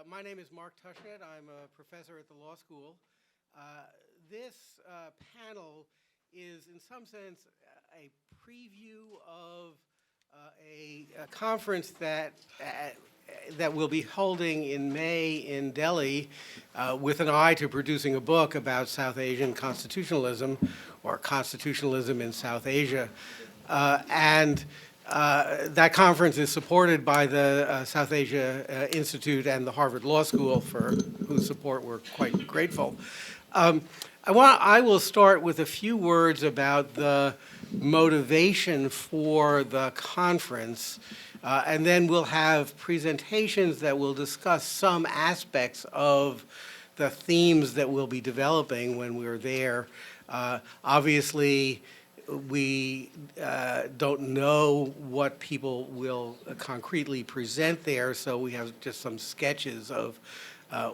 My name is Mark Tushnet. I'm a professor at the law school. This panel is, in some sense, a preview of a conference that we'll be holding in May in Delhi with an eye to producing a book about South Asian constitutionalism, or constitutionalism in South Asia. That conference is supported by the South Asia Institute and the Harvard Law School, for whose support we're quite grateful. I will start with a few words about the motivation for the conference, and then we'll have presentations that will discuss some aspects of the themes that we'll be developing when we're there. Obviously, we don't know what people will concretely present there, so we have just some sketches of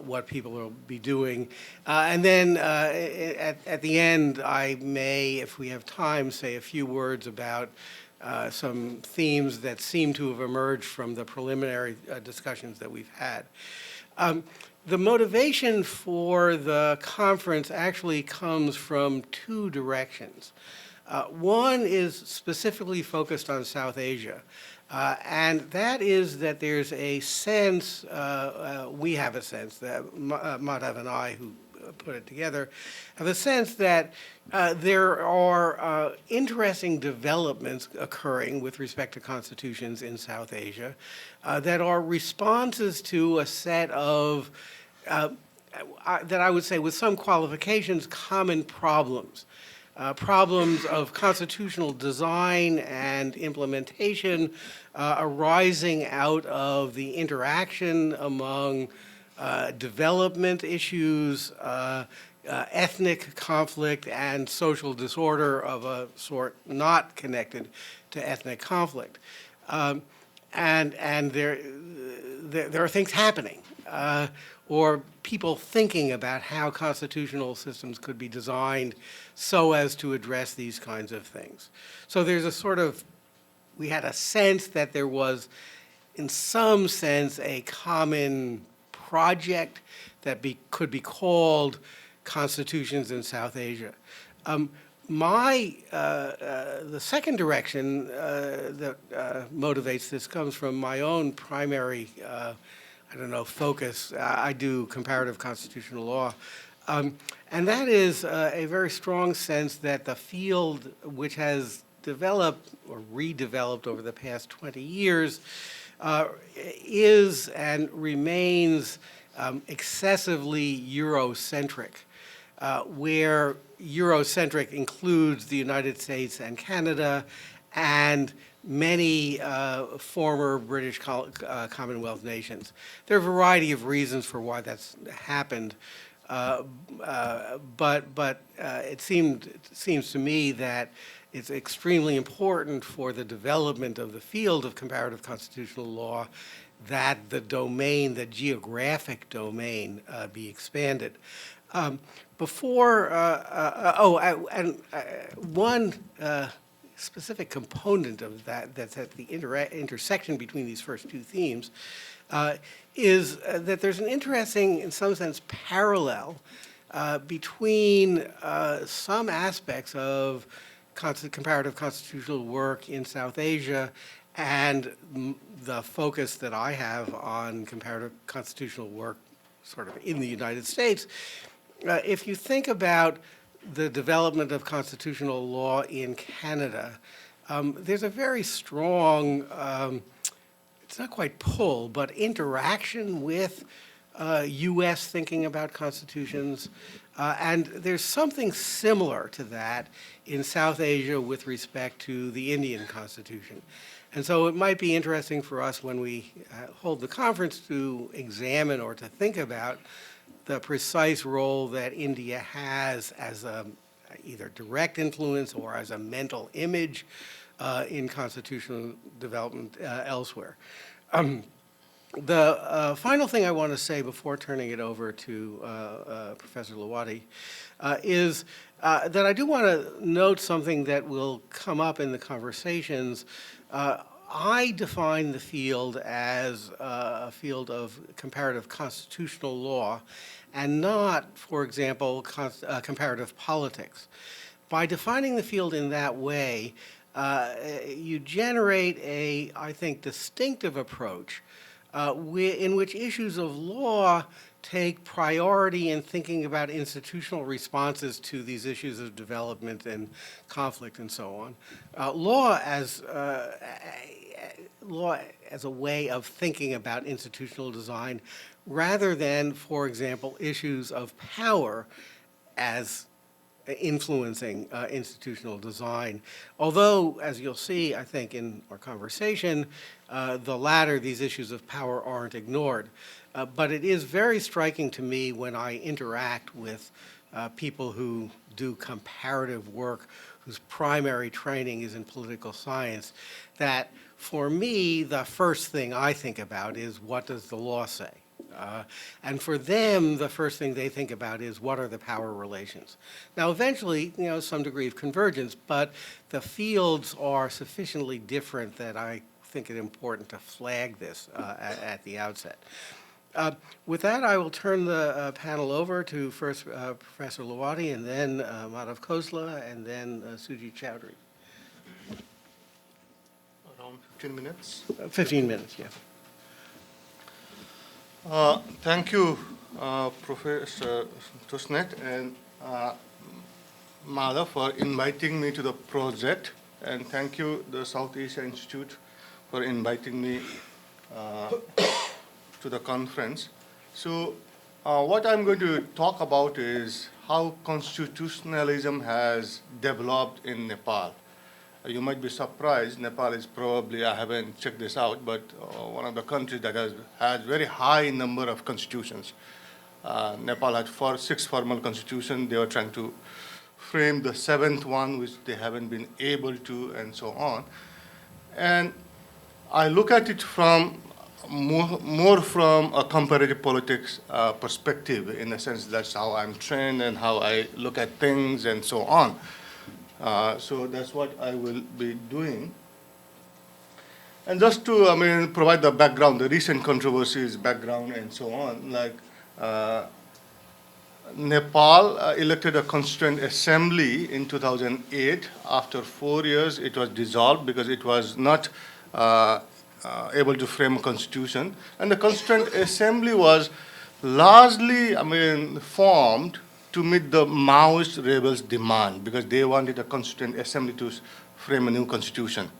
what people will be doing. And then at the end, I may, if we have time, say a few words about some themes that seem to have emerged from the preliminary discussions that we've had. The motivation for the conference actually comes from two directions. One is specifically focused on South Asia, and that is that there's a sense, we have a sense, that Madhav and I, who put it together, have a sense that there are interesting developments occurring with respect to constitutions in South Asia that are responses to a set of, that I would say with some qualifications, common problems. Problems of constitutional design and implementation arising out of the interaction among development issues, ethnic conflict, and social disorder of a sort not connected to ethnic conflict. And there are things happening, or people thinking about how constitutional systems could be designed so as to address these kinds of things. So there's a sort of, we had a sense that there was, in some sense, a common project that could be called Constitutions in South Asia. The second direction that motivates this comes from my own primary focus. I do comparative constitutional law. And that is a very strong sense that the field, which has developed or redeveloped over the past 20 years, is and remains excessively Eurocentric, where Eurocentric includes the United States and Canada and many former British Commonwealth nations. There are a variety of reasons for why that's happened, but it seems to me that it's extremely important for the development of the field of comparative constitutional law that the domain, the geographic domain, be expanded. One specific component of that that's at the intersection between these first two themes is that there's an interesting, in some sense, parallel between some aspects of comparative constitutional work in South Asia and the focus that I have on comparative constitutional work sort of in the United States. If you think about the development of constitutional law in Canada, there's a very strong, it's not quite pull, but interaction with U.S. thinking about constitutions. And there's something similar to that in South Asia with respect to the Indian Constitution. And so it might be interesting for us when we hold the conference to examine or to think about the precise role that India has as a either direct influence or as a mental image in constitutional development elsewhere. The final thing I want to say before turning it over to Professor Lawoti is that I do want to note something that will come up in the conversations I define the field as a field of comparative constitutional law and not, for example, comparative politics. By defining the field in that way, you generate a, I think, distinctive approach in which issues of law take priority in thinking about institutional responses to these issues of development and conflict and so on. Law as a way of thinking about institutional design rather than, for example, issues of power as influencing institutional design. Although, as you'll see, I think, in our conversation, the latter, these issues of power, aren't ignored. But it is very striking to me when I interact with people who do comparative work, whose primary training is in political science, that for me, the first thing I think about is, what does the law say? And for them, the first thing they think about is, what are the power relations? Now, eventually, some degree of convergence, but the fields are sufficiently different that I think it important to flag this at the outset. With that, I will turn the panel over to first Professor Lawoti, and then Madhav Khosla, and then Sujit Choudhry. Around 15 minutes? 15 minutes, yeah. Thank you, Professor Tushnet and Madhav, for inviting me to the project, and thank you, the South Asia Institute, for inviting me to the conference. So what I'm going to talk about is how constitutionalism has developed in Nepal. You might be surprised, Nepal is probably, I haven't checked this out, but one of the countries that has very high number of constitutions. Nepal had 6 formal constitutions. They were trying to frame the 7th one, which they haven't been able to, and so on. And I look at it from more from a comparative politics perspective. In a sense, that's how I'm trained and how I look at things and so on. So that's what I will be doing. And just to, provide the background, the recent controversies, background, and so on, like Nepal elected a constituent assembly in 2008. After 4 years, it was dissolved because it was not able to frame a constitution. And the constituent assembly was largely, formed to meet the Maoist rebels' demand, because they wanted a constituent assembly to frame a new constitution.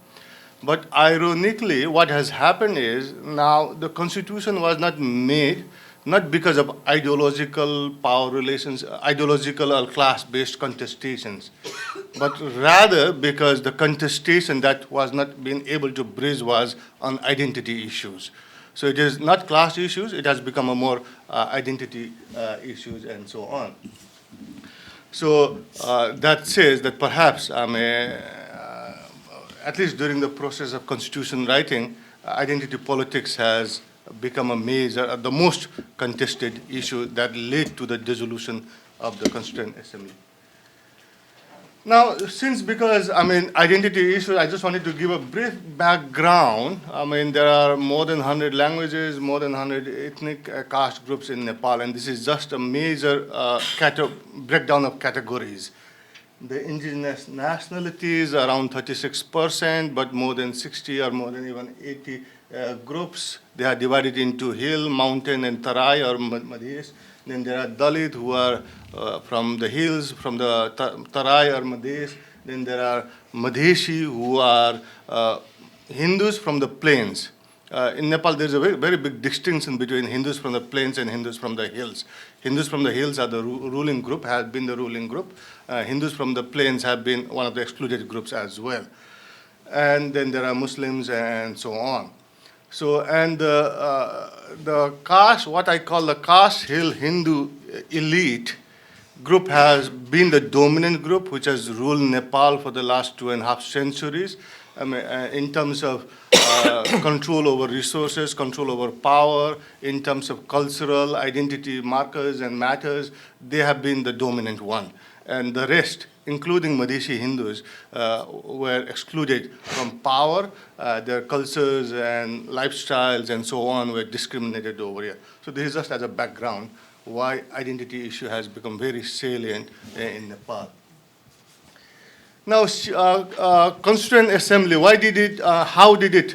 But ironically, what has happened is now the constitution was not made, not because of ideological power relations, ideological or class-based contestations, but rather because the contestation that was not being able to bridge was on identity issues. So it is not class issues, it has become a more identity issues and so on. So that says that perhaps, at least during the process of constitution writing, identity politics has become a major, the most contested issue that led to the dissolution of the Constituent Assembly. Now, because identity issues, I just wanted to give a brief background. There are more than 100 languages, more than 100 ethnic caste groups in Nepal, and this is just a major breakdown of categories. The indigenous nationalities are around 36%, but more than 60 or more than even 80 groups. They are divided into hill, mountain, and tarai or madhes. Then there are Dalit who are from the hills, from the Tarai or Madhes. Then there are Madheshi who are Hindus from the plains. In Nepal, there's a very, very big distinction between Hindus from the plains and Hindus from the hills. Hindus from the hills are the ruling group, have been the ruling group. Hindus from the plains have been one of the excluded groups as well. And then there are Muslims and so on. So, and the caste, what I call the caste hill Hindu elite group has been the dominant group which has ruled Nepal for the last 2.5 centuries. In terms of control over resources, control over power, in terms of cultural identity markers and matters, they have been the dominant one. and the rest, including Madhesi Hindus, were excluded from power. Their cultures and lifestyles and so on were discriminated over here. So this is just as a background why identity issue has become very salient in Nepal. Now, Constituent Assembly, why did it, how did it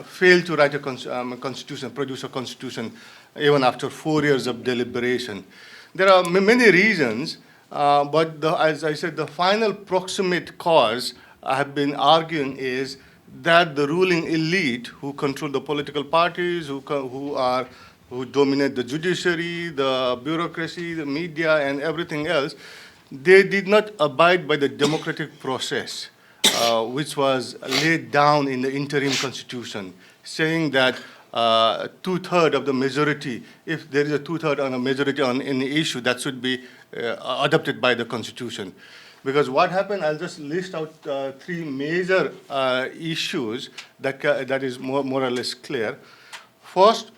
fail to write a constitution, produce a constitution, even after 4 years of deliberation? There are many reasons, but as I said, the final proximate cause I have been arguing is that the ruling elite who control the political parties, who dominate the judiciary, the bureaucracy, the media, and everything else, they did not abide by the democratic process, which was laid down in the interim constitution, saying that two-thirds of the majority, if there is a two-thirds on a majority on any issue, that should be adopted by the constitution. Because what happened, I'll just list out three major issues that is more or less clear. First,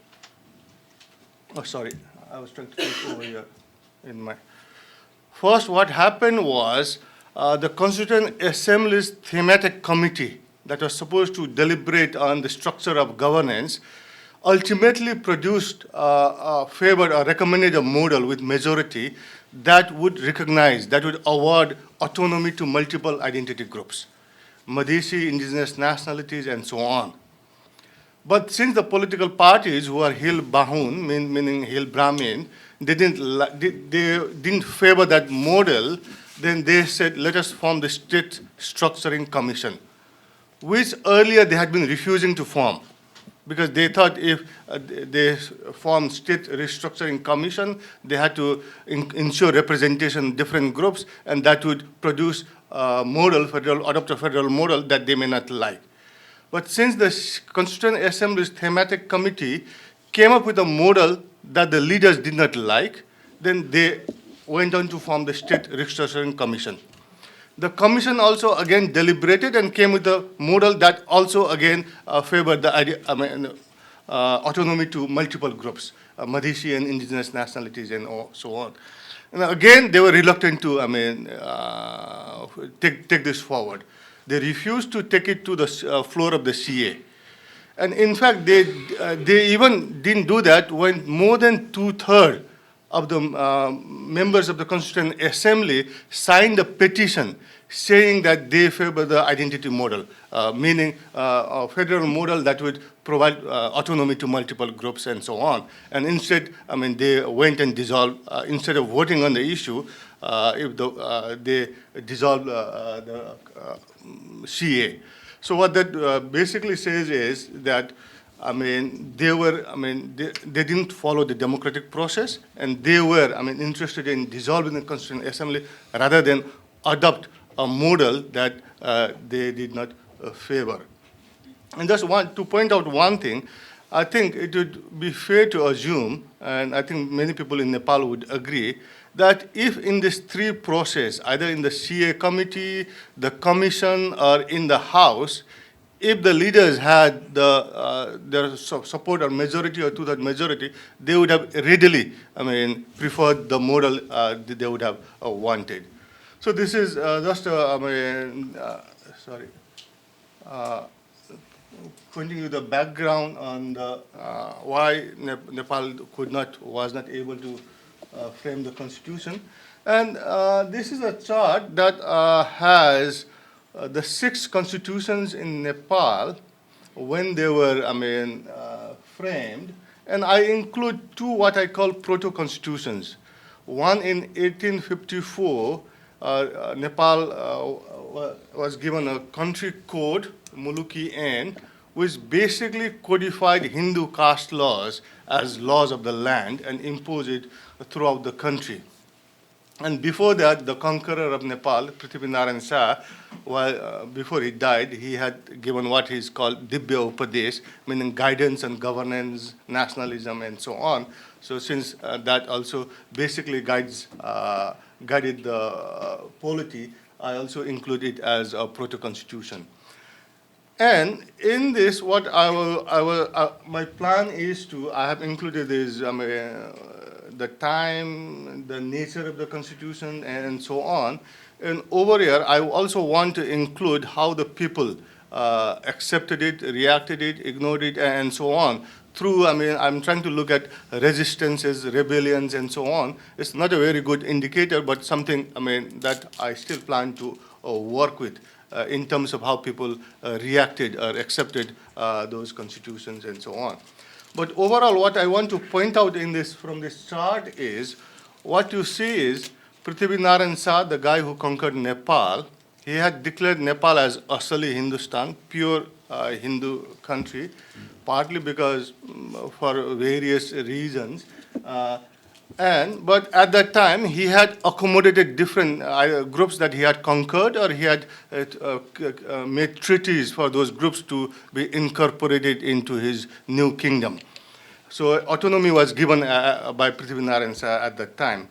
oh, sorry, I was trying to take over here in my. First, what happened was the Constituent Assembly's thematic committee that was supposed to deliberate on the structure of governance ultimately produced, favored or recommended a model with majority that would recognize, that would award autonomy to multiple identity groups, Madhesi, indigenous nationalities, and so on. But since the political parties who are Hill Bahun, meaning Hill Brahmin, they didn't favor that model, then they said, let us form the State Structuring Commission, which earlier they had been refusing to form, because they thought if they formed State Restructuring Commission, they had to ensure representation in different groups, and that would produce a model, adopt a federal model that they may not like. But since the Constituent Assembly's thematic committee came up with a model that the leaders did not like, then they went on to form the State Restructuring Commission. The commission also again deliberated and came with a model that also again favored the idea, autonomy to multiple groups, Madhesi and indigenous nationalities and so on. And again, they were reluctant to, take this forward. They refused to take it to the floor of the CA. And in fact, they even didn't do that when more than two-thirds of the members of the Constituent Assembly signed a petition saying that they favor the identity model, meaning a federal model that would provide autonomy to multiple groups and so on. And instead, they went and dissolved, instead of voting on the issue, they dissolved the CA. So what that basically says is that, they didn't follow the democratic process, and they were, interested in dissolving the Constituent Assembly rather than adopt a model that they did not favor. And just want to point out one thing. I think it would be fair to assume, and I think many people in Nepal would agree, that if in this three process, either in the CA committee, the commission, or in the House, if the leaders had their support or majority or two-thirds majority, they would have readily, preferred the model that they would have wanted. So this is just, pointing you the background on the, why Nepal was not able to frame the constitution. And this is a chart that has the 6 constitutions in Nepal when they were, framed. And I include 2 what I call proto-constitutions. One in 1854, Nepal was given a country code, Muluki Ain, which basically codified Hindu caste laws as laws of the land and imposed it throughout the country. And before that, the conqueror of Nepal, Prithviraj Shah, before he died, he had given what is called Dibya Upadesh, meaning guidance and governance, nationalism, and so on. So since that also basically guided the polity, I also include it as a proto-constitution. And in this, what my plan is to, I have included this, the time, the nature of the Constitution, and so on. And over here, I also want to include how the people accepted it, reacted it, ignored it, and so on. Through, I'm trying to look at resistances, rebellions, and so on. It's not a very good indicator, but something, that I still plan to work with in terms of how people reacted or accepted those constitutions and so on. But overall, what I want to point out from this chart is, what you see is Prithviraj Shah, the guy who conquered Nepal, he had declared Nepal as Asali Hindustan, pure Hindu country, partly because for various reasons. But at that time, he had accommodated different groups that he had conquered, or he had made treaties for those groups to be incorporated into his new kingdom. So autonomy was given by Prithviraj Shah at that time.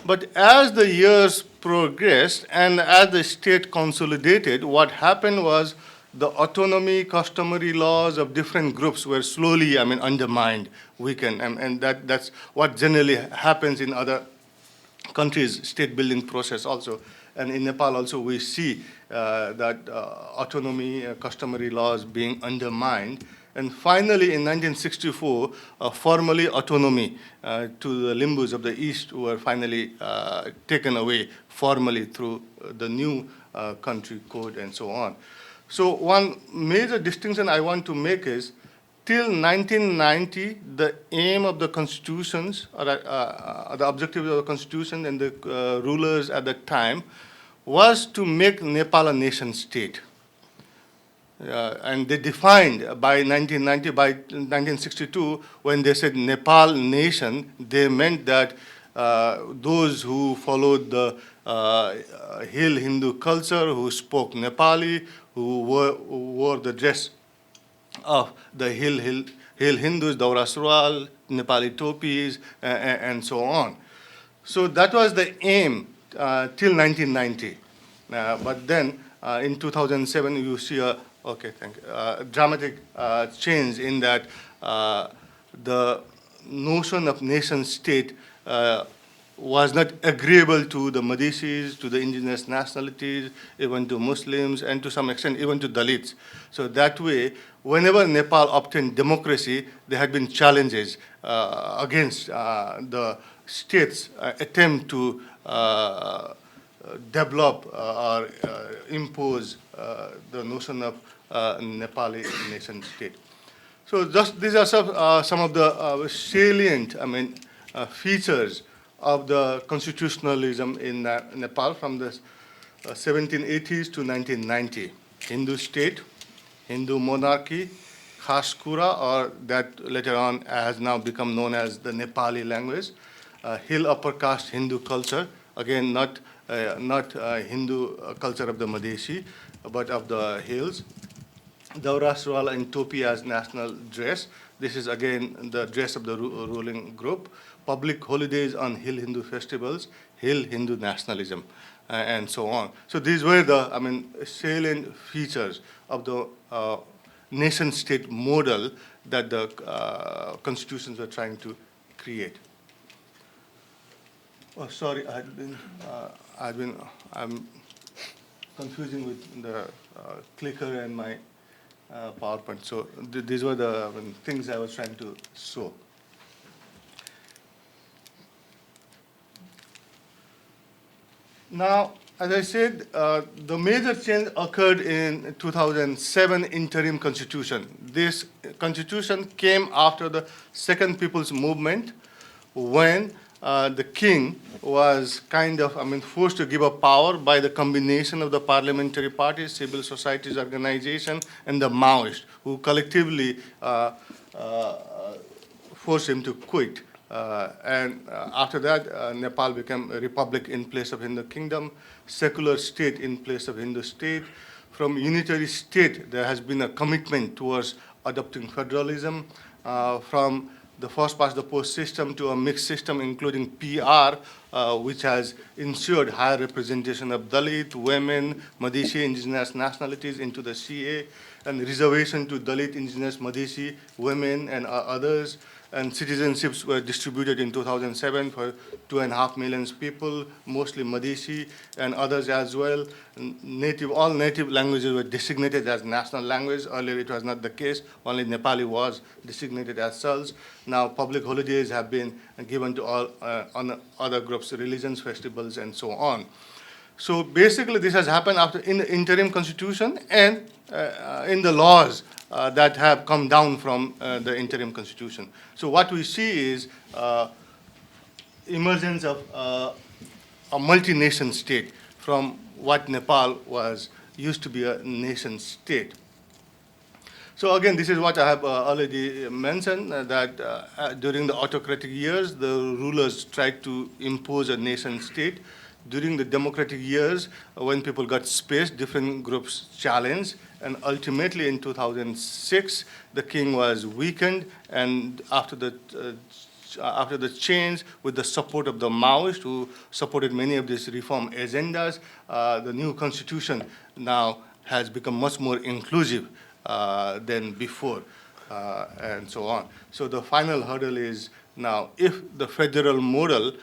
But as the years progressed and as the state consolidated, what happened was the autonomy, customary laws of different groups were slowly, undermined, weakened, and that's what generally happens in other countries' state-building process also. And in Nepal also, we see that autonomy, customary laws being undermined. And finally, in 1964, formally autonomy to the Limbus of the East were finally taken away formally through the new country code and so on. So one major distinction I want to make is, till 1990, the aim of the constitutions, or the objective of the constitution and the rulers at that time, was to make Nepal a nation state. And they defined by 1990, by 1962, when they said Nepal nation, they meant that those who followed the hill Hindu culture, who spoke Nepali, who wore the dress of the hill Hindus, Daura Sural, Nepali topis, and so on. So that was the aim till 1990. But then in 2007, you see a dramatic change in that the notion of nation state was not agreeable to the Madhishis, to the indigenous nationalities, even to Muslims, and to some extent even to Dalits. So that way, whenever Nepal obtained democracy, there had been challenges against the state's attempt to develop or impose the notion of Nepali nation state. So these are some of the salient, features of the constitutionalism in Nepal from the 1780s to 1990. Hindu state, Hindu monarchy, Khas Kura, or that later on has now become known as the Nepali language, hill upper caste Hindu culture, again not Hindu culture of the Madheshi, but of the hills. Daura Sural and Topi as national dress. This is again the dress of the ruling group. Public holidays on hill Hindu festivals, hill Hindu nationalism, and so on. So these were the, salient features of the nation-state model that the constitutions were trying to create. Oh, sorry, I'm confusing with the clicker and my PowerPoint. So these were the things I was trying to show. Now, as I said, the major change occurred in 2007 interim constitution. This constitution came after the Second People's Movement, when the king was kind of, forced to give up power by the combination of the parliamentary parties, civil societies organization, and the Maoists, who collectively forced him to quit. And after that, Nepal became a republic in place of Hindu kingdom, secular state in place of Hindu state. From unitary state, there has been a commitment towards adopting federalism, from the first past the post system to a mixed system, including PR, which has ensured higher representation of Dalit, women, Madheshi, indigenous nationalities into the CA, and reservation to Dalit, indigenous, Madheshi, women, and others. and citizenships were distributed in 2007 for 2.5 million people, mostly Madhesi and others as well. All native languages were designated as national language. Earlier it was not the case, only Nepali was designated as such. Now public holidays have been given to all other groups, religions, festivals, and so on. So basically this has happened after in the interim constitution and in the laws that have come down from the interim constitution. So what we see is emergence of a multi-nation state from what Nepal used to be a nation state. So again, this is what I have already mentioned, that during the autocratic years, the rulers tried to impose a nation state. During the democratic years, when people got space, different groups challenged, and ultimately in 2006, the king was weakened, and after the change, with the support of the Maoists, who supported many of these reform agendas, the new constitution now has become much more inclusive than before, and so on. So the final hurdle is now, if the federal model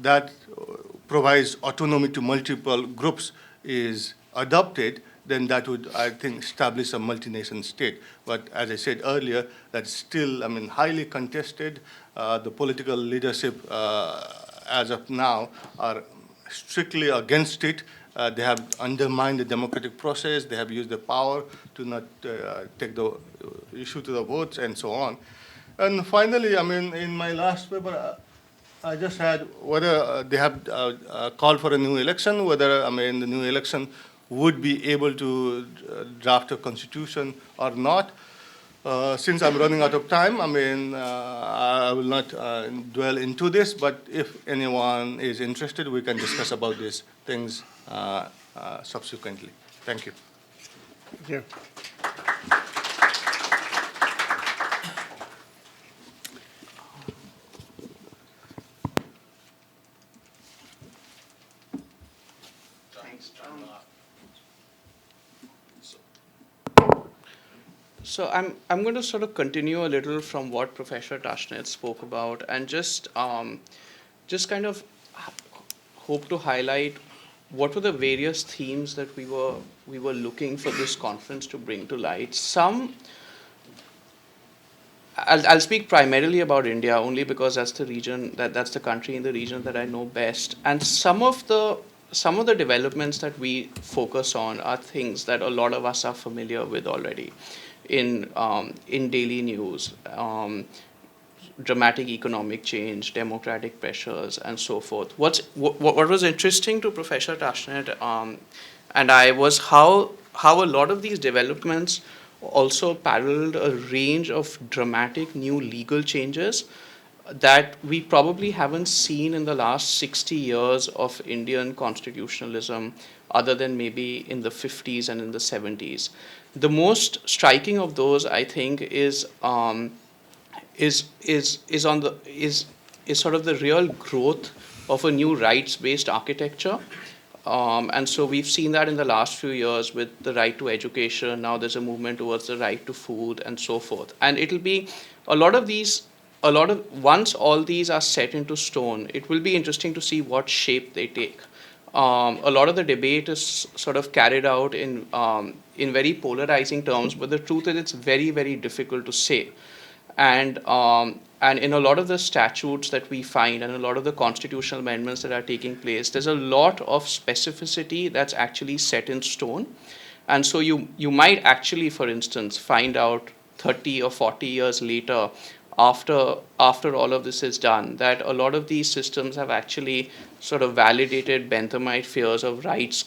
that provides autonomy to multiple groups is adopted, then that would, I think, establish a multi-nation state. But as I said earlier, that's still, highly contested. The political leadership, as of now, are strictly against it. They have undermined the democratic process. They have used the power to not take the issue to the votes and so on. And finally, in my last paper, I just had whether they have called for a new election, whether, the new election would be able to draft a constitution or not. Since I'm running out of time, I will not dwell into this, but if anyone is interested, we can discuss about these things subsequently. Thank you. Thank you. So I'm going to sort of continue a little from what Professor Tushnet spoke about, and just kind of hope to highlight what were the various themes that we were looking for this conference to bring to light. I'll speak primarily about India only because that's the region that's the country in the region that I know best, and some of the developments that we focus on are things that a lot of us are familiar with already in daily news. Dramatic economic change, democratic pressures, and so forth. What was interesting to Professor Tushnet and I was how a lot of these developments also paralleled a range of dramatic new legal changes that we probably haven't seen in the last 60 years of Indian constitutionalism, other than maybe in the 50s and in the 70s. The most striking of those, I think, is sort of the real growth of a new rights-based architecture. And so we've seen that in the last few years with the right to education. Now there's a movement towards the right to food and so forth. And it'll be once all these are set into stone, it will be interesting to see what shape they take. A lot of the debate is sort of carried out in very polarizing terms, but the truth is it's very, very difficult to say. And in a lot of the statutes that we find and a lot of the constitutional amendments that are taking place, there's a lot of specificity that's actually set in stone. And so you might actually, for instance, find out 30 or 40 years later, after all of this is done, that a lot of these systems have actually sort of validated Benthamite fears of rights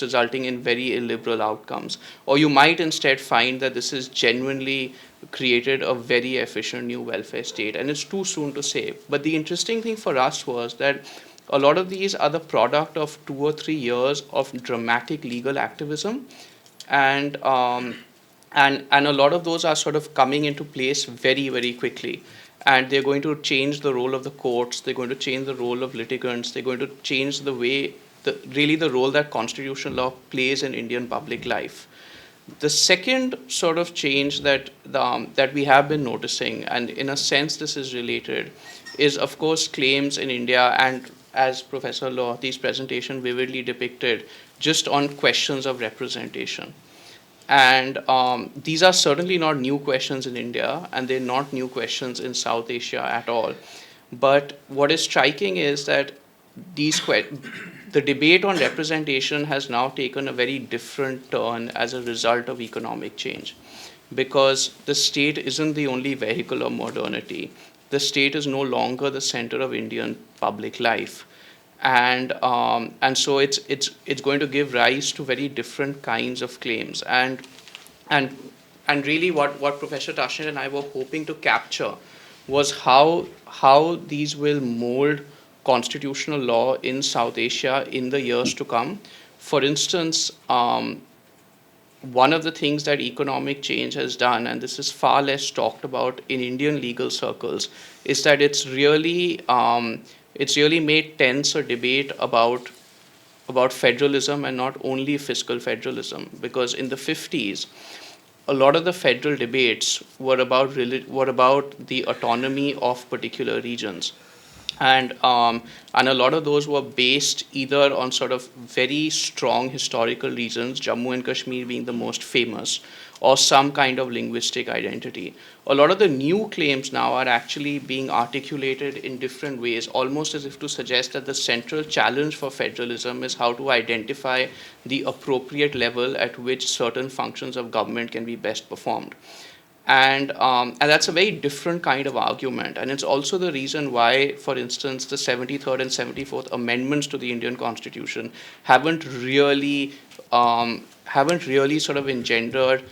resulting in very illiberal outcomes. Or you might instead find that this has genuinely created a very efficient new welfare state, and it's too soon to say. But the interesting thing for us was that a lot of these are the product of 2 or 3 years of dramatic legal activism, and a lot of those are sort of coming into place very, very quickly. And they're going to change the role of the courts, they're going to change the role of litigants, they're going to change the way, the role that constitutional law plays in Indian public life. The second sort of change that we have been noticing, and in a sense this is related, is of course claims in India, and as Professor Lawoti's presentation vividly depicted, just on questions of representation. And these are certainly not new questions in India, and they're not new questions in South Asia at all. But what is striking is that the debate on representation has now taken a very different turn as a result of economic change, because the state isn't the only vehicle of modernity. The state is no longer the center of Indian public life. And so it's going to give rise to very different kinds of claims. And and really what Professor Tushnet and I were hoping to capture was how these will mold constitutional law in South Asia in the years to come. For instance, one of the things that economic change has done, and this is far less talked about in Indian legal circles, is that it's really made tense a debate about federalism, and not only fiscal federalism, because in the 50s, a lot of the federal debates were about the autonomy of particular regions. And a lot of those were based either on sort of very strong historical reasons, Jammu and Kashmir being the most famous, or some kind of linguistic identity. A lot of the new claims now are actually being articulated in different ways, almost as if to suggest that the central challenge for federalism is how to identify the appropriate level at which certain functions of government can be best performed. And that's a very different kind of argument. And it's also the reason why, for instance, the 73rd and 74th amendments to the Indian Constitution haven't really sort of engendered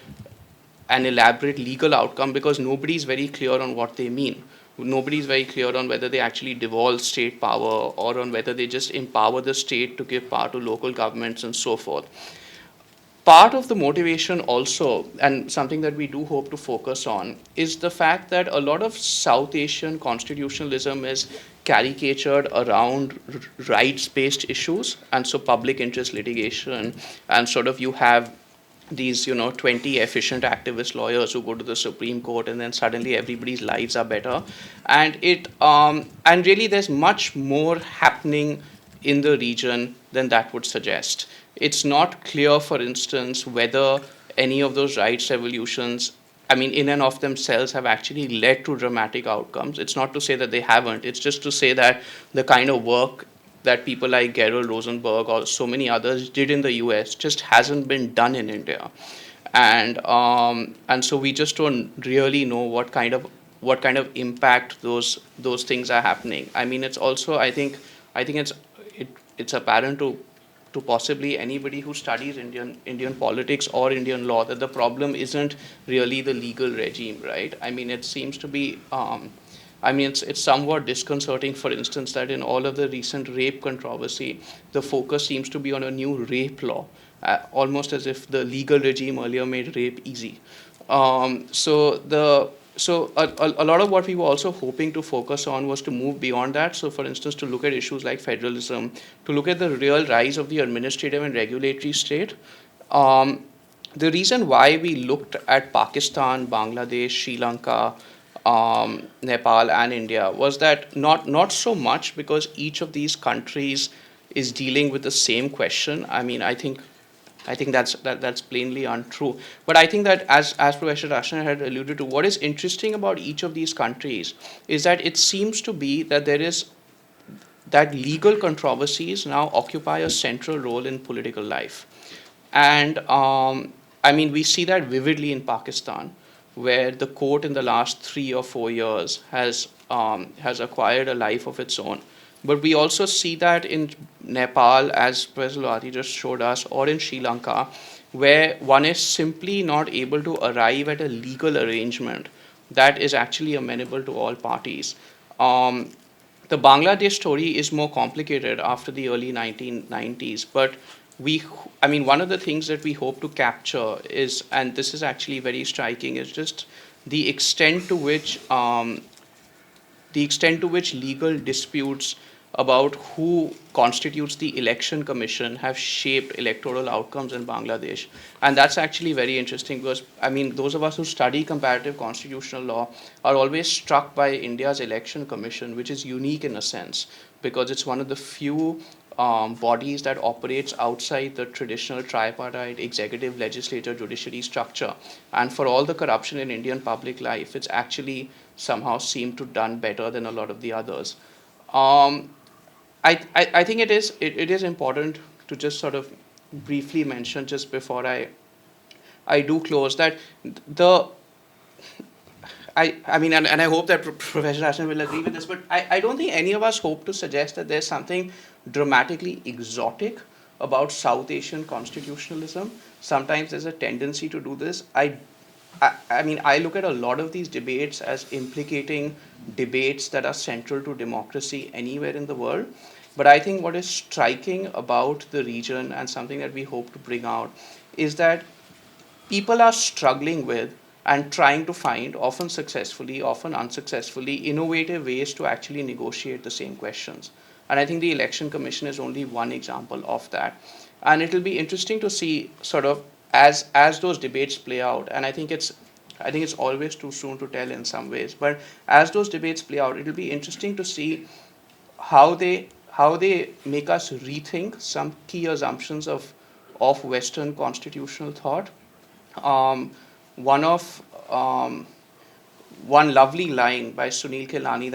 an elaborate legal outcome, because nobody's very clear on what they mean. Nobody's very clear on whether they actually devolve state power, or on whether they just empower the state to give power to local governments and so forth. Part of the motivation also, and something that we do hope to focus on, is the fact that a lot of South Asian constitutionalism is caricatured around rights-based issues, and so public interest litigation, and sort of you have these 20 efficient activist lawyers who go to the Supreme Court, and then suddenly everybody's lives are better. And really there's much more happening in the region than that would suggest. It's not clear, for instance, whether any of those rights revolutions, in and of themselves, have actually led to dramatic outcomes. It's not to say that they haven't. It's just to say that the kind of work that people like Gerald Rosenberg or so many others did in the US just hasn't been done in India. And so we just don't really know what kind of impact those things are happening. It's also, I think it's apparent to possibly anybody who studies Indian politics or Indian law that the problem isn't really the legal regime, right? It seems to be, it's somewhat disconcerting, for instance, that in all of the recent rape controversy, the focus seems to be on a new rape law, almost as if the legal regime earlier made rape easy. So a lot of what we were also hoping to focus on was to move beyond that. So for instance, to look at issues like federalism, to look at the real rise of the administrative and regulatory state. The reason why we looked at Pakistan, Bangladesh, Sri Lanka, Nepal and India was that not so much because each of these countries is dealing with the same question. I think that's plainly untrue. But I think that as Professor Tushnet had alluded to, what is interesting about each of these countries is that it seems to be that that legal controversies now occupy a central role in political life. And we see that vividly in Pakistan, where the court in the last 3 or 4 years has acquired a life of its own. But we also see that in Nepal, as Professor Lawoti just showed us, or in Sri Lanka, where one is simply not able to arrive at a legal arrangement that is actually amenable to all parties. The Bangladesh story is more complicated after the early 1990s, but one of the things that we hope to capture is, and this is actually very striking, is just the extent to which legal disputes about who constitutes the election commission have shaped electoral outcomes in Bangladesh. And that's actually very interesting because, I mean, those of us who study comparative constitutional law are always struck by India's election commission, which is unique in a sense, because it's one of the few bodies that operates outside the traditional tripartite executive, legislature, judiciary structure. And for all the corruption in Indian public life, it's actually somehow seemed to done better than a lot of the others. I think it is important to just sort of briefly mention just before I do close that the I mean, and I hope that Professor Hassan will agree with this, but I don't think any of us hope to suggest that there's something dramatically exotic about South Asian constitutionalism. Sometimes there's a tendency to do this. I mean, I look at a lot of these debates as implicating debates that are central to democracy anywhere in the world. But I think what is striking about the region and something that we hope to bring out is that people are struggling with and trying to find, often successfully, often unsuccessfully, innovative ways to actually negotiate the same questions. And I think the Election Commission is only one example of that. And it'll be interesting to see sort of as those debates play out, and I think it's always too soon to tell in some ways, but as those debates play out, it'll be interesting to see how they make us rethink some key assumptions of Western constitutional thought. One lovely line by Sunil Khilani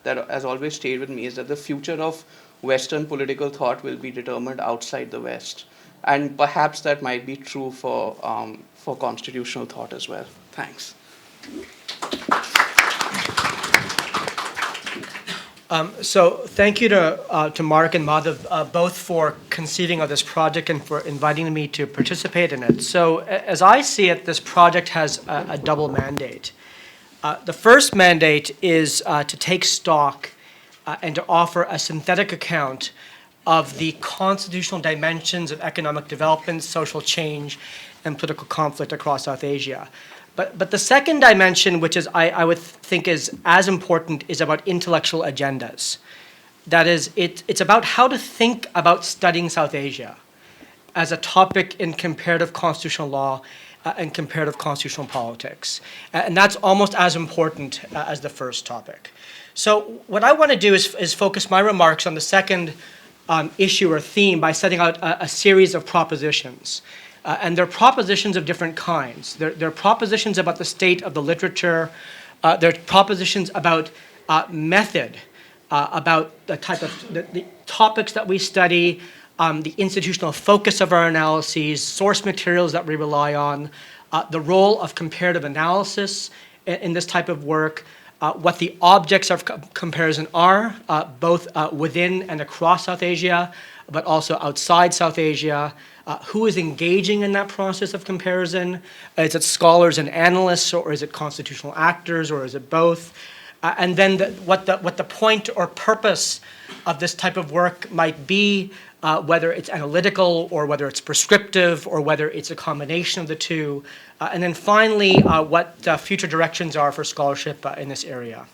that has always stayed with me is that the future of Western political thought will be determined outside the West, and perhaps that might be true for constitutional thought as well. Thanks. So thank you to Mark and Madhav both for conceiving of this project and for inviting me to participate in it. So as I see it, this project has a double mandate. The first mandate is to take stock and to offer a synthetic account of the constitutional dimensions of economic development, social change, and political conflict across South Asia. But the second dimension, which is I would think is as important, is about intellectual agendas. That is, it's about how to think about studying South Asia as a topic in comparative constitutional law and comparative constitutional politics. And that's almost as important as the first topic. So what I want to do is focus my remarks on the second issue or theme by setting out a series of propositions. And they're propositions of different kinds. They're propositions about the state of the literature. They're propositions about method, about the type of the topics that we study, the institutional focus of our analyses, source materials that we rely on, the role of comparative analysis in this type of work, what the objects of comparison are, both within and across South Asia, but also outside South Asia, who is engaging in that process of comparison. Is it scholars and analysts, or is it constitutional actors, or is it both? And then what the point or purpose of this type of work might be, whether it's analytical or whether it's prescriptive or whether it's a combination of the two. And then finally, what future directions are for scholarship in this area.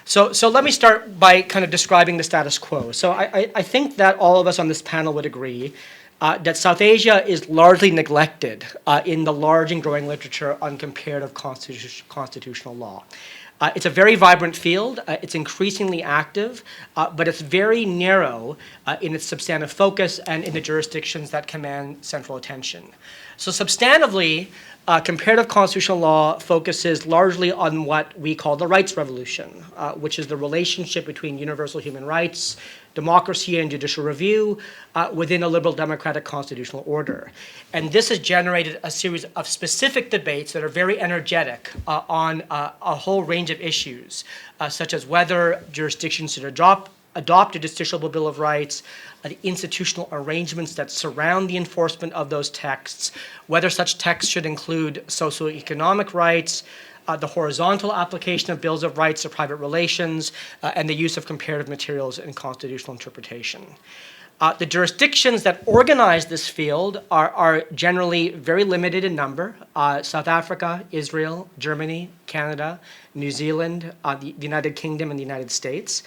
So let me start by kind of describing the status quo. So I think that all of us on this panel would agree that South Asia is largely neglected in the large and growing literature on comparative constitutional law. It's a very vibrant field. It's increasingly active, but it's very narrow in its substantive focus and in the jurisdictions that command central attention. So substantively, comparative constitutional law focuses largely on what we call the rights revolution, which is the relationship between universal human rights, democracy, and judicial review within a liberal democratic constitutional order. And this has generated a series of specific debates that are very energetic on a whole range of issues, such as whether jurisdictions should adopt a justiciable Bill of Rights, the institutional arrangements that surround the enforcement of those texts, whether such texts should include socioeconomic rights, the horizontal application of bills of rights to private relations, and the use of comparative materials in constitutional interpretation. The jurisdictions that organize this field are generally very limited in number. South Africa, Israel, Germany, Canada, New Zealand, the United Kingdom, and the United States.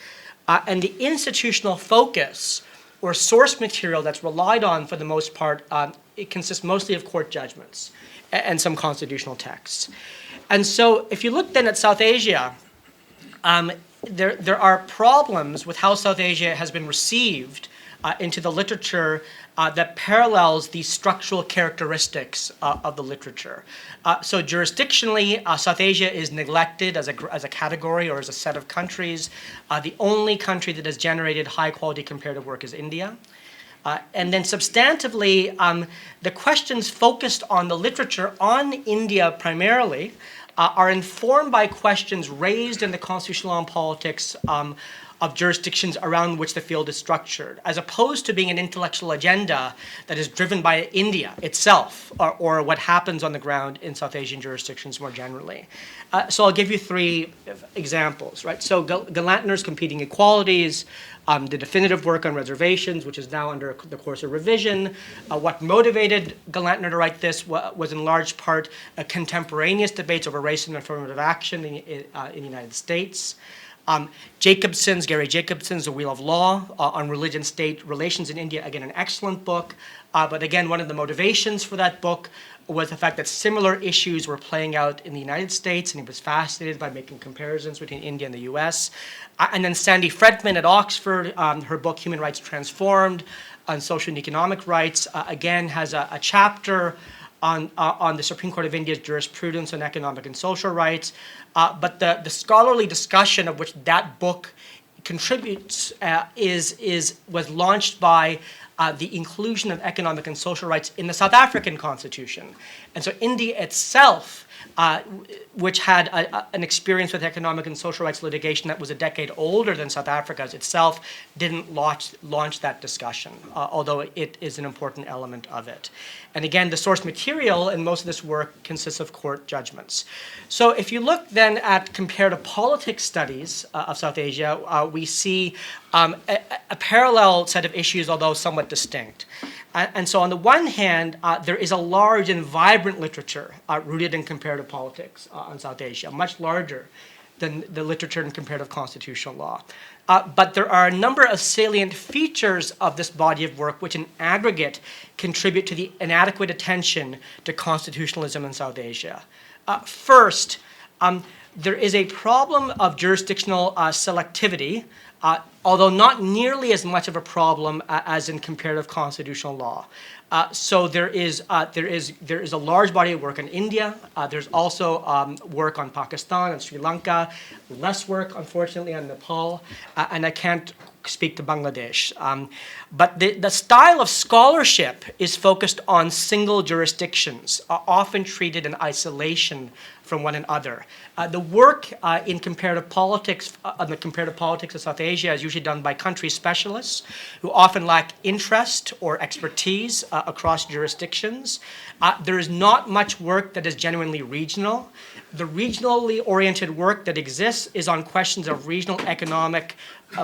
And the institutional focus or source material that's relied on for the most part, it consists mostly of court judgments and some constitutional texts. And so if you look then at South Asia, there are problems with how South Asia has been received into the literature that parallels the structural characteristics of the literature. So jurisdictionally, South Asia is neglected as a category or as a set of countries. The only country that has generated high-quality comparative work is India. And then substantively, the questions focused on the literature on India primarily are informed by questions raised in the constitutional law and politics of jurisdictions around which the field is structured, as opposed to being an intellectual agenda that is driven by India itself or what happens on the ground in South Asian jurisdictions more generally. So I'll give you three examples, right? So Galantner's Competing Equalities, the definitive work on reservations, which is now under the course of revision. What motivated Galantner to write this was in large part contemporaneous debates over race and affirmative action in the United States. Gary Jacobson's The Wheel of Law on religion-state relations in India, again, an excellent book. But again, one of the motivations for that book was the fact that similar issues were playing out in the United States, and he was fascinated by making comparisons between India and the US. And then Sandy Fredman at Oxford, her book Human Rights Transformed on social and economic rights, again, has a chapter on the Supreme Court of India's jurisprudence on economic and social rights. But the scholarly discussion of which that book contributes was launched by the inclusion of economic and social rights in the South African Constitution. And so India itself, which had an experience with economic and social rights litigation that was a decade older than South Africa's itself, didn't launch that discussion, although it is an important element of it. And again, the source material in most of this work consists of court judgments. So if you look then at comparative politics studies of South Asia, we see a parallel set of issues, although somewhat distinct. And so on the one hand, there is a large and vibrant literature rooted in comparative politics on South Asia, much larger than the literature in comparative constitutional law. But there are a number of salient features of this body of work which in aggregate contribute to the inadequate attention to constitutionalism in South Asia. First, there is a problem of jurisdictional selectivity, although not nearly as much of a problem as in comparative constitutional law. So there is a large body of work in India. There's also work on Pakistan and Sri Lanka, less work, unfortunately, on Nepal, and I can't speak to Bangladesh. But the style of scholarship is focused on single jurisdictions, often treated in isolation from one another. The work in comparative politics, on the comparative politics of South Asia is usually done by country specialists who often lack interest or expertise across jurisdictions. There is not much work that is genuinely regional. The regionally oriented work that exists is on questions of regional economic,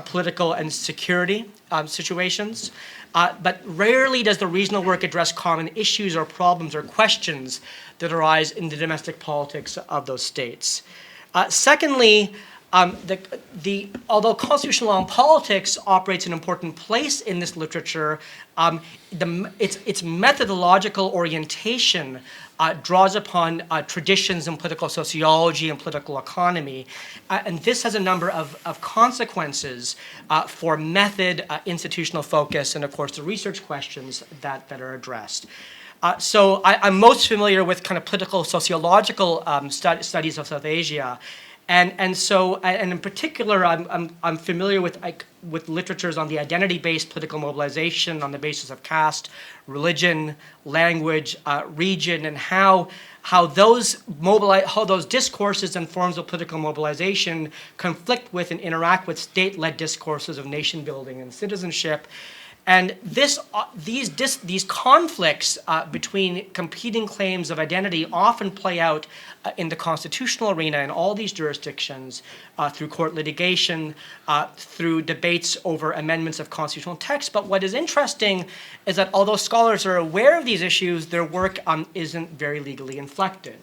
political, and security situations. But rarely does the regional work address common issues or problems or questions that arise in the domestic politics of those states. Secondly, although constitutional law and politics operates an important place in this literature, its methodological orientation draws upon traditions in political sociology and political economy. And this has a number of consequences for method, institutional focus, and of course the research questions that are addressed. So I'm most familiar with kind of political sociological studies of South Asia. And in particular, I'm familiar with literatures on the identity-based political mobilization on the basis of caste, religion, language, region, and how those discourses and forms of political mobilization conflict with and interact with state-led discourses of nation building and citizenship. And these conflicts between competing claims of identity often play out in the constitutional arena in all these jurisdictions through court litigation, through debates over amendments of constitutional text. But what is interesting is that although scholars are aware of these issues, their work isn't very legally inflected.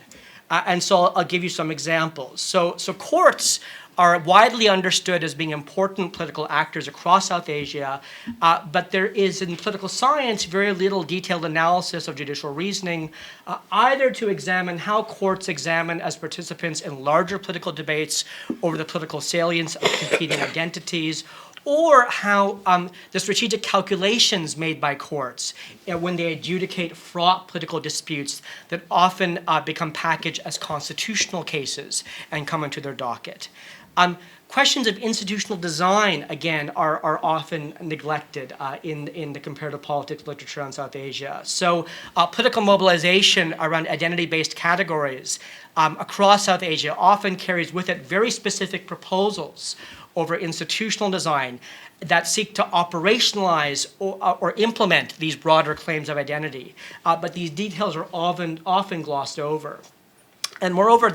And so I'll give you some examples. So courts are widely understood as being important political actors across South Asia, but there is in political science very little detailed analysis of judicial reasoning, either to examine how courts examine as participants in larger political debates over the political salience of competing identities, or how the strategic calculations made by courts when they adjudicate fraught political disputes that often become packaged as constitutional cases and come into their docket. Questions of institutional design, again, are often neglected in the comparative politics literature on South Asia. So political mobilization around identity-based categories across South Asia often carries with it very specific proposals over institutional design that seek to operationalize or implement these broader claims of identity. But these details are often glossed over. And moreover,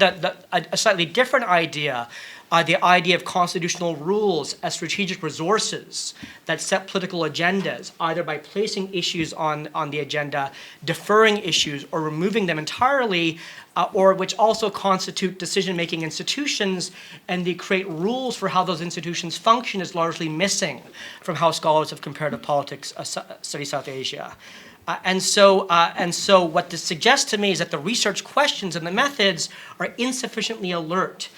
a slightly different idea, the idea of constitutional rules as strategic resources that set political agendas, either by placing issues on the agenda, deferring issues, or removing them entirely, or which also constitute decision-making institutions, and they create rules for how those institutions function, is largely missing from how scholars of comparative politics study South Asia. And so what this suggests to me is that the research questions and the methods are insufficiently alert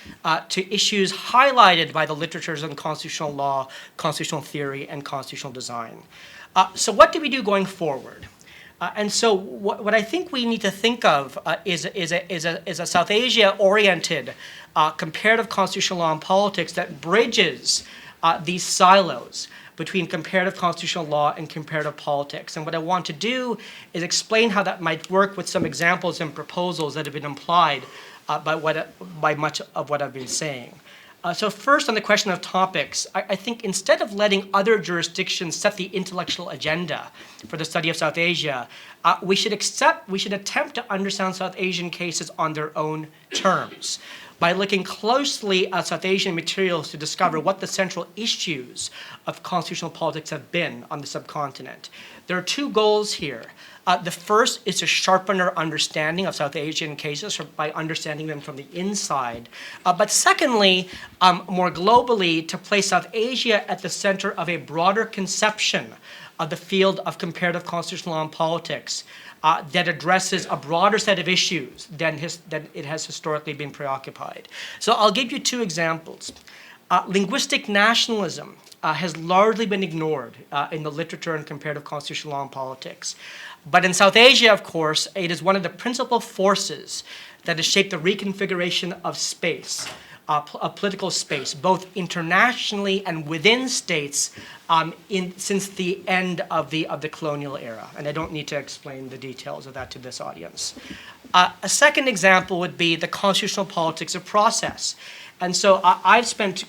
to issues highlighted by the literatures on constitutional law, constitutional theory, and constitutional design. So what do we do going forward? And so what I think we need to think of is a South Asia-oriented comparative constitutional law and politics that bridges these silos between comparative constitutional law and comparative politics. And what I want to do is explain how that might work with some examples and proposals that have been implied by much of what I've been saying. So first, on the question of topics, I think instead of letting other jurisdictions set the intellectual agenda for the study of South Asia, we should attempt to understand South Asian cases on their own terms, by looking closely at South Asian materials to discover what the central issues of constitutional politics have been on the subcontinent. There are two goals here. The first is to sharpen our understanding of South Asian cases by understanding them from the inside. But secondly, more globally, to place South Asia at the center of a broader conception of the field of comparative constitutional law and politics that addresses a broader set of issues than it has historically been preoccupied. So I'll give you two examples. Linguistic nationalism has largely been ignored in the literature on comparative constitutional law and politics. But in South Asia, of course, it is one of the principal forces that has shaped the reconfiguration of space, of political space, both internationally and within states since the end of the colonial era. And I don't need to explain the details of that to this audience. A second example would be the constitutional politics of process. And so I've spent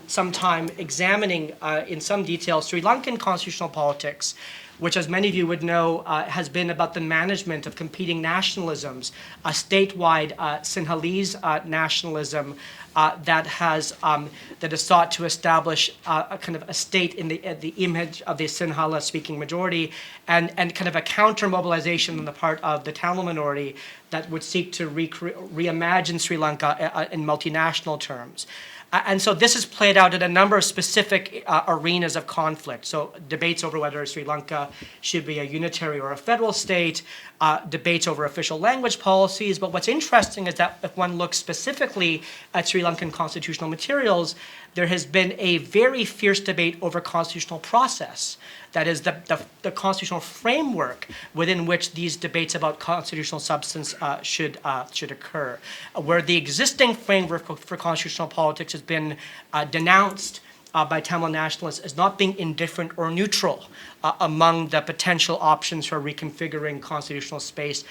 some time examining in some detail Sri Lankan constitutional politics, which, as many of you would know, has been about the management of competing nationalisms, a statewide Sinhalese nationalism that has sought to establish a kind of a state in the image of the Sinhala-speaking majority, and kind of a counter-mobilization on the part of the Tamil minority that would seek to reimagine Sri Lanka in multinational terms. And so this has played out in a number of specific arenas of conflict. So debates over whether Sri Lanka should be a unitary or a federal state, debates over official language policies. But what's interesting is that if one looks specifically at Sri Lankan constitutional materials, there has been a very fierce debate over constitutional process. That is the constitutional framework within which these debates about constitutional substance should occur. Where the existing framework for constitutional politics has been denounced by Tamil nationalists as not being indifferent or neutral among the potential options for reconfiguring constitutional space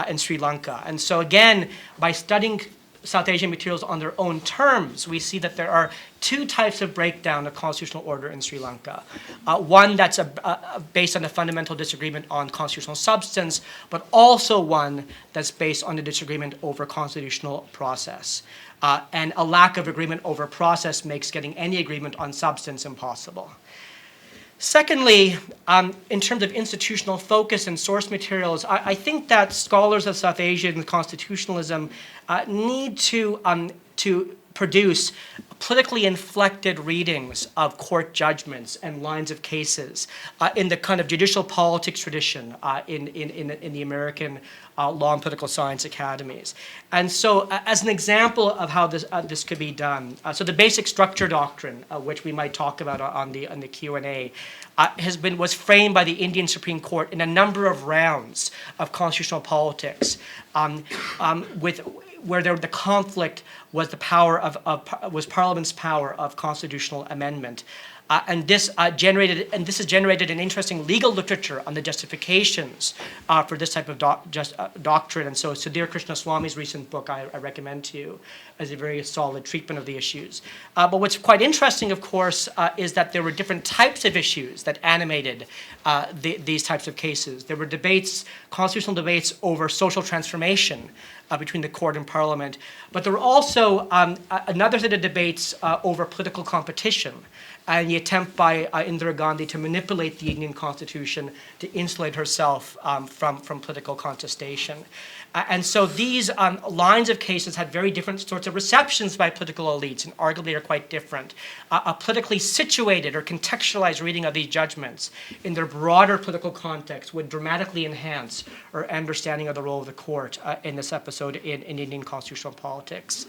in Sri Lanka. And so again, by studying South Asian materials on their own terms, we see that there are two types of breakdown of constitutional order in Sri Lanka. One that's based on a fundamental disagreement on constitutional substance, but also one that's based on a disagreement over constitutional process. And a lack of agreement over process makes getting any agreement on substance impossible. Secondly, in terms of institutional focus and source materials, I think that scholars of South Asian constitutionalism need to to produce politically inflected readings of court judgments and lines of cases in the kind of judicial politics tradition in the American law and political science academies. And so as an example of how this could be done, so the basic structure doctrine, which we might talk about on the Q&A, was framed by the Indian Supreme Court in a number of rounds of constitutional politics, where the conflict was was Parliament's power of constitutional amendment. And this has generated an interesting legal literature on the justifications for this type of doctrine. And so Sudhir Krishnaswamy's recent book I recommend to you as a very solid treatment of the issues. But what's quite interesting, of course, is that there were different types of issues that animated these types of cases. There were constitutional debates over social transformation between the court and parliament. But there were also another set of debates over political competition and the attempt by Indira Gandhi to manipulate the Indian constitution to insulate herself from political contestation. And so these lines of cases had very different sorts of receptions by political elites, and arguably are quite different. A politically situated or contextualized reading of these judgments in their broader political context would dramatically enhance our understanding of the role of the court in this episode in Indian constitutional politics.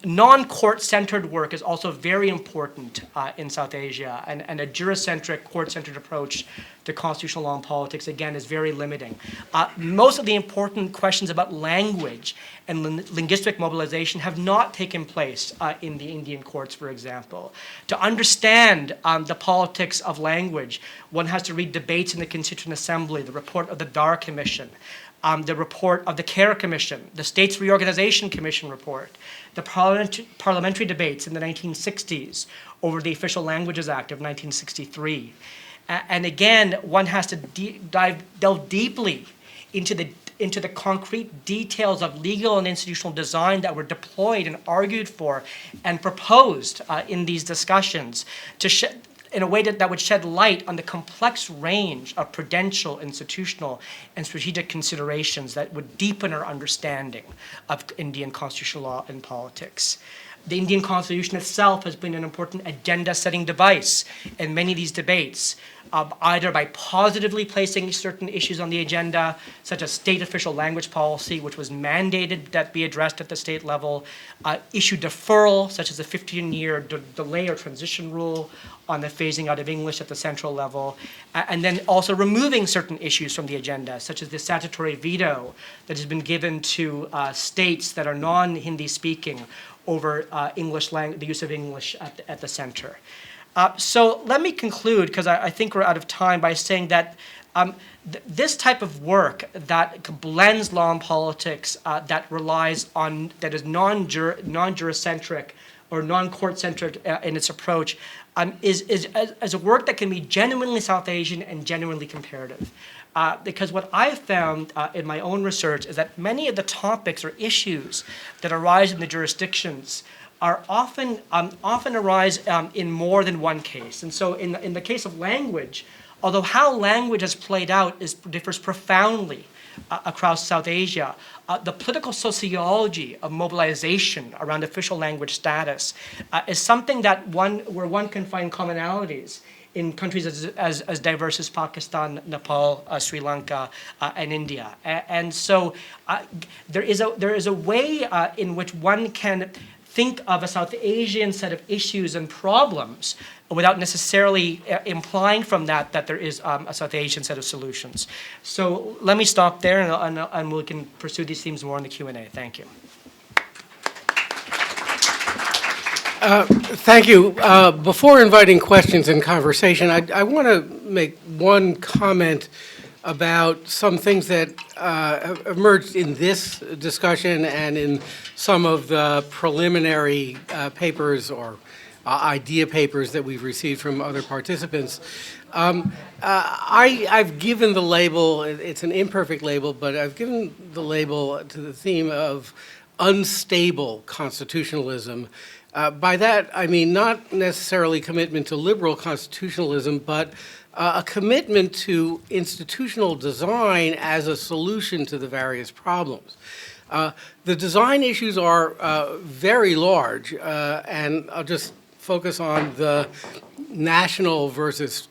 Non-court-centered work is also very important in South Asia, and a juricentric, court-centered approach to constitutional law and politics, again, is very limiting. Most of the important questions about language and linguistic mobilization have not taken place in the Indian courts, for example. To understand the politics of language, one has to read debates in the Constituent Assembly, the report of the Dar Commission, the report of the CARE Commission, the States Reorganization Commission report, the parliamentary debates in the 1960s over the Official Languages Act of 1963. And again, one has to delve deeply into the concrete details of legal and institutional design that were deployed and argued for and proposed in these discussions in a way that would shed light on the complex range of prudential, institutional, and strategic considerations that would deepen our understanding of Indian constitutional law and politics. The Indian Constitution itself has been an important agenda-setting device in many of these debates, either by positively placing certain issues on the agenda, such as state official language policy, which was mandated that be addressed at the state level, issue deferral, such as the 15-year delay or transition rule on the phasing out of English at the central level, and then also removing certain issues from the agenda, such as the statutory veto that has been given to states that are non-Hindi speaking over the use of English at the center. So let me conclude, because I think we're out of time, by saying that this type of work that blends law and politics, that is non-juricentric or non-court-centric in its approach, is a work that can be genuinely South Asian and genuinely comparative. Because what I've found in my own research is that many of the topics or issues that arise in the jurisdictions are often arise in more than one case. And so in the case of language, although how language has played out differs profoundly across South Asia, the political sociology of mobilization around official language status is something where one can find commonalities in countries as diverse as Pakistan, Nepal, Sri Lanka, and India. And so there is a way in which one can think of a South Asian set of issues and problems without necessarily implying from that there is a South Asian set of solutions. So let me stop there, and we can pursue these themes more in the Q&A. Thank you. Thank you. Before inviting questions and conversation, I want to make one comment about some things that have emerged in this discussion and in some of the preliminary papers or idea papers that we've received from other participants. I've given the label, it's an imperfect label, but I've given the label to the theme of unstable constitutionalism. By that, I mean not necessarily commitment to liberal constitutionalism, but a commitment to institutional design as a solution to the various problems. The design issues are very large, and I'll just focus on the national versus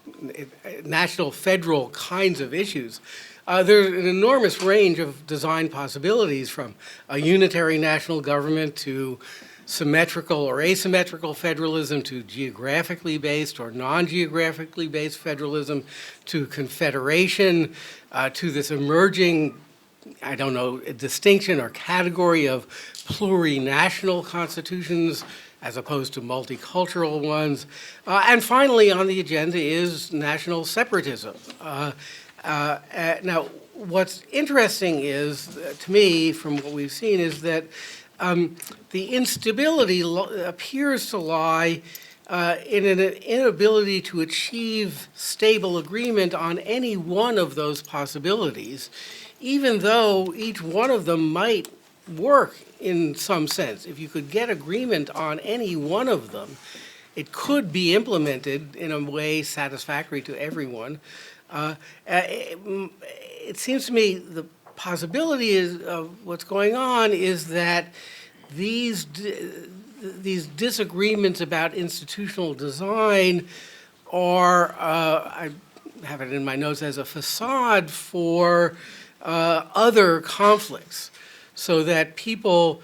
national federal kinds of issues. There's an enormous range of design possibilities, from a unitary national government to symmetrical or asymmetrical federalism, to geographically based or non-geographically based federalism, to confederation, to this emerging, I don't know, distinction or category of plurinational constitutions as opposed to multicultural ones. And finally, on the agenda is national separatism. Now, what's interesting is, to me, from what we've seen, is that the instability appears to lie in an inability to achieve stable agreement on any one of those possibilities, even though each one of them might work in some sense. If you could get agreement on any one of them, it could be implemented in a way satisfactory to everyone. It seems to me the possibility is of what's going on is that these disagreements about institutional design are, I have it in my notes, as a facade for other conflicts, so that people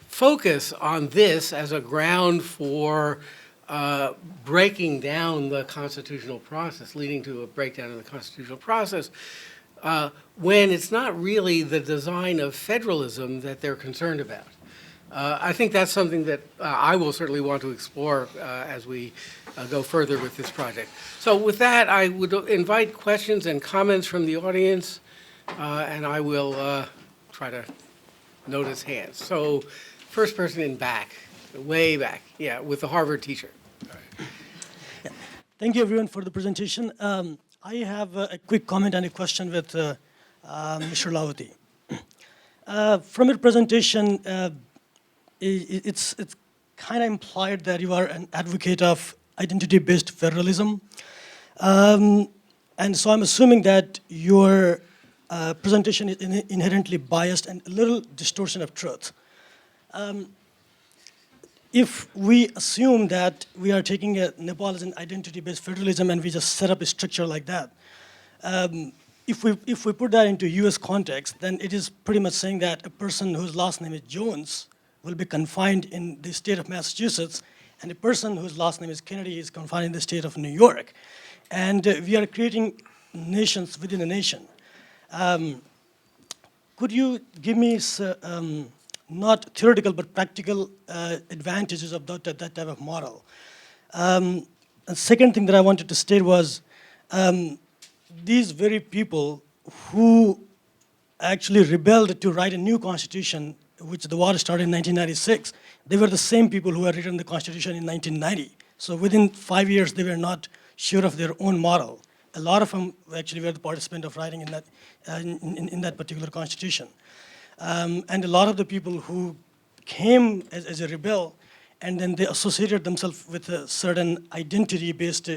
focus on this as a ground for breaking down the constitutional process, leading to a breakdown of the constitutional process, when it's not really the design of federalism that they're concerned about. I think that's something that I will certainly want to explore as we go further with this project. So with that, I would invite questions and comments from the audience, and I will try to notice hands. So first person in back, way back, yeah, with the Harvard t-shirt. Yeah. Thank you, everyone, for the presentation. I have a quick comment and a question with Mr. Lawoti. From your presentation, it's kind of implied that you are an advocate of identity-based federalism. And so I'm assuming that your presentation is inherently biased and a little distortion of truth. If we assume that we are taking Nepal as an identity-based federalism and we just set up a structure like that, if we put that into US context, then it is pretty much saying that a person whose last name is Jones will be confined in the state of Massachusetts, and a person whose last name is Kennedy is confined in the state of New York. And we are creating nations within a nation. Could you give me not theoretical but practical advantages of that type of model? The second thing that I wanted to state was these very people who actually rebelled to write a new constitution, which the war started in 1996, they were the same people who had written the constitution in 1990. So within 5 years, they were not sure of their own model. A lot of them actually were the participant of writing in that particular constitution. And a lot of the people who came as a rebel, and then they associated themselves with a certain identity-based